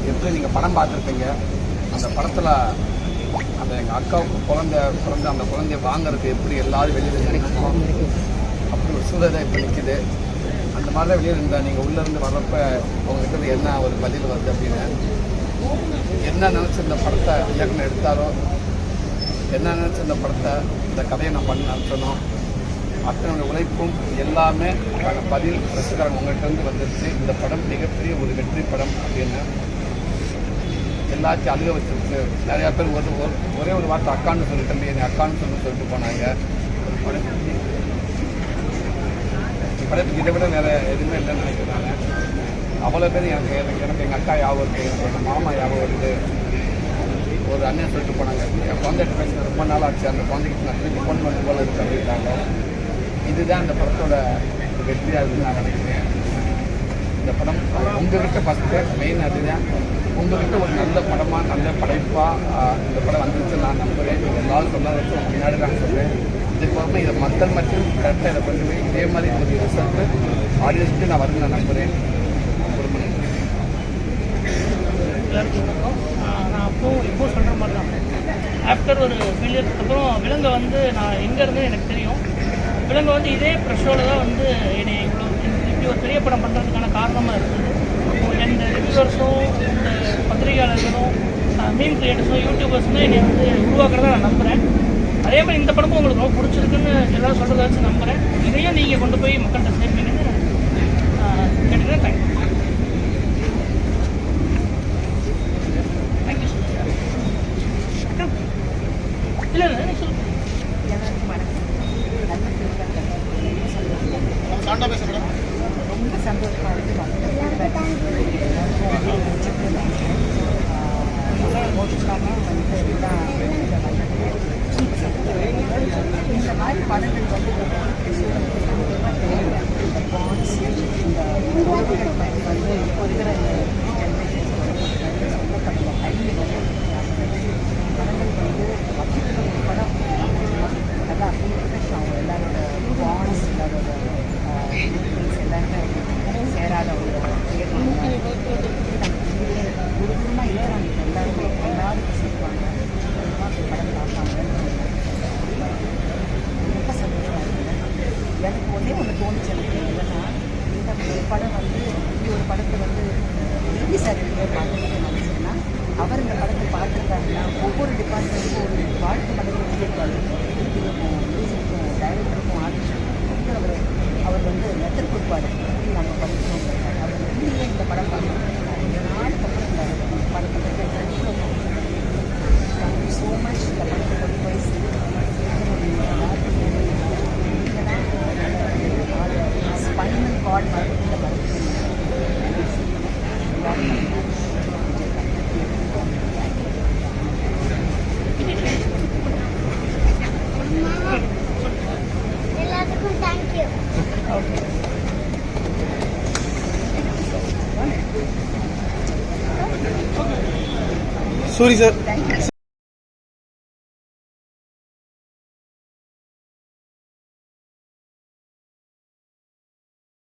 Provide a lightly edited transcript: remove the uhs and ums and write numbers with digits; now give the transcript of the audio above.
எப்படி நீங்கள் படம் பார்த்துருப்பீங்க. அந்த படத்தில் அந்த எங்கள் அக்காவுக்கு பிறந்த அந்த குழந்தைய வாங்குறதுக்கு எப்படி எல்லாரும் வெளியில் நினைக்கணும், அப்படி ஒரு சூழலை இப்போ நிற்கிது. அந்த மாதிரி தான் வெளியில் இருந்தால் நீங்கள் உள்ளேருந்து வர்றப்ப உங்ககிட்ட என்ன ஒரு பதில் வருது அப்படின்னு, என்ன நினச்சிருந்த படத்தை இயக்குனர் எடுத்தாரோ, என்ன நினச்சிருந்த படத்தை இந்த கதையை நான் பண்ண நினச்சனோ, அத்தனை உழைப்பும் எல்லாமே பதில் ரசிகரன் உங்கள்கிட்ட வந்துருச்சு. இந்த படம் மிகப்பெரிய ஒரு வெற்றி படம் அப்படின்னு எல்லாத்தையும் அழுக வச்சிருச்சு. நிறையா பேர் ஒரே ஒரு வார்த்தை அக்கான்னு சொல்லிட்டு என்னை அக்கான்னு சொல்லிட்டு போனாங்க. படத்துக்கு இதை விட வேறு எதுவுமே இல்லைன்னு நினைக்கிறாங்க. அவ்வளோ பேர் எனக்கு எங்கள் அக்கா ஞாபகம் இருக்குது, எனக்கு எங்கள் மாமா ஞாபகம் இருக்குது. ஒரு அண்ணன் சொல்லிட்டு போனாங்க, என் குழந்தைகிட்ட பேசுகிற ரொம்ப நாள் ஆச்சு, அந்த குழந்தைகிட்ட நான் திருப்பி பொண்ணு வந்து போல இருக்கு அப்படின்ட்டாங்க. இதுதான் இந்த படத்தோட வெற்றியாக இருக்குன்னு நான் நினைக்கிறேன். இந்த படம் உங்கள்கிட்ட ஃபஸ்ட்டு மெயின் அதுதான், உங்கள்கிட்ட ஒரு நல்ல படமாக நல்ல படைப்பாக இந்த படம் வந்துருச்சு நான் நம்புகிறேன். நீங்கள் எல்லாரும் சொல்லாத வச்சு முன்னாடி நான் சொல்கிறேன். இதுக்கு இதை மக்கள் மற்றும் கரெக்டாக இதை கொண்டு போய் இதே மாதிரி ஒரு ரிசல்ட்டு ஆடியன்ஸ்க்கு நான் வரும்னு நான் நம்புகிறேன். நான் இப்போ சொல்கிற மாதிரி தான், ஆஃப்டர் ஒரு ஃபெயிலியருக்கு அப்புறம் விலங்கை வந்து நான் எங்கே இருந்தே எனக்கு தெரியும். விலங்கை வந்து இதே ப்ரெஷரோடு தான் வந்து என்னை இப்படி ஒரு பெரிய படம் பண்ணுறதுக்கான காரணமாக இருந்தது. இந்த ரிவ்யூவர்ஸும் இந்த பத்திரிகையாளர்களும் மீம் கிரியேட்டர்ஸும் யூடியூபர்ஸும் என்னை வந்து உருவாக்குறதா நான் நம்புகிறேன். அதே மாதிரி இந்த படமும் உங்களுக்கு ரொம்ப பிடிச்சிருக்குன்னு எல்லோரும் சொல்கிறத வச்சு நம்புகிறேன். இதையும் நீங்கள் கொண்டு போய் மக்கள்கிட்ட சேர்ப்பீங்கன்னு கேட்டுக்கிறேன். தேங்க்யூ. இல்லை இல்லை சொல்லுங்கள். ரொம்ப சந்தோஷமாக இந்த மாதிரி படங்கள் வந்து இந்த பாண்ட்ஸ் இந்த உறவுகள் வந்து இப்போ இருக்கிற ஜென்ரேஷன் சொல்லப்பட்ட டைமில் படங்கள் வந்து படம் அதான் அவங்க எல்லாரோட பாண்ட்ஸ் எல்லாரோட எல்லாருமே சேராத ஒரு குடும்பமாக இருக்கிறாங்க. எல்லாருமே எல்லாரும் சேர்ப்பாங்க, படம் பார்ப்பாங்க. ரொம்ப சந்தோஷமாக இருக்குது. எனக்கு ஒன்றே ஒன்று தோணுச்சு. எனக்கு என்னன்னா, இந்த படம் வந்து இப்படி ஒரு படத்தை வந்து எப்படி சார் பார்த்துட்டு நினச்சேன்னா, அவர் இந்த படத்தை பார்த்துருக்காருன்னா ஒவ்வொரு டிபார்ட்மெண்ட்டுக்கும் ஒரு வாழ்க்கை படத்தை எழுதியிருப்பாரு. மியூசிக்கும் டைரக்டருக்கும் ஆர்டிஸ்டுக்கும் அவர் வந்து லெட்டர் கொடுப்பாரு, எப்படி நம்ம படிக்கணும். அவர் வெளியே இந்த படம் பார்க்கணும். இந்த நாளுக்கு அப்புறம் இந்த படத்தை தேங்க்யூ ஸோ மச். இந்த படத்தை கொண்டு போய் ஸ்பைனல் கார்டு மாதிரி இந்த படத்தை எல்லாத்துக்கும் தேங்க்யூ. சூரி சார்.